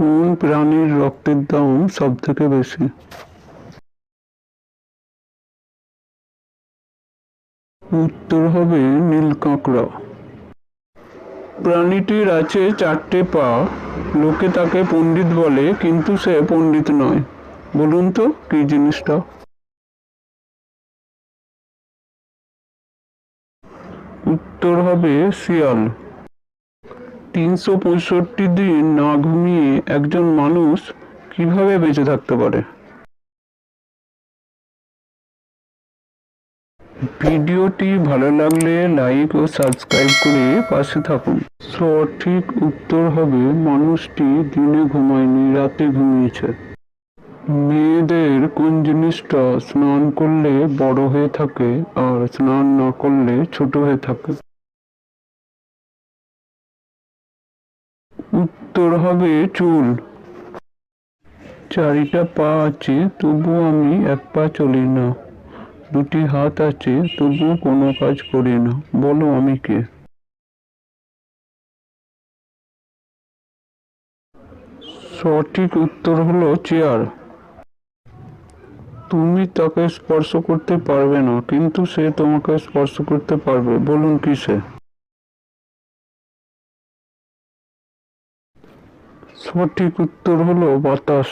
কোন প্রাণীর রক্তের দাম সব থেকে বেশি? উত্তর হবে নীল কাঁকড়া। প্রাণীটির আছে 4টে পা, লোকে তাকে পণ্ডিত বলে কিন্তু সে পণ্ডিত নয়। বলুন তো কি জিনিসটা? উত্তর হবে শিয়াল। 365 দিন না ঘুমিয়ে একজন মানুষ কিভাবে বেঁচে থাকতে পারে? ভিডিওটি ভালো লাগলে লাইক ও সাবস্ক্রাইব করে পাশে থাকুন। সঠিক উত্তর হবে মানুষটি দিনে ঘুমায়নি, রাতে ঘুমিয়েছে। মেয়েদের কোন জিনিসটা স্নান করলে বড় হয়ে থাকে আর স্নান না করলে ছোট হয়ে থাকে? উত্তর হবে চুল। 4টা পা আছে তবু আমি এক পা চলি না, 2টি হাত আছে তবু কোনো কাজ করি না, বলো আমি কে? সঠিক উত্তর হলো চেয়ার। তুমি তাকে স্পর্শ করতে পারবে না কিন্তু সে তোমাকে স্পর্শ করতে পারবে, বলুন কিসে? সঠিক উত্তর হলো বাতাস।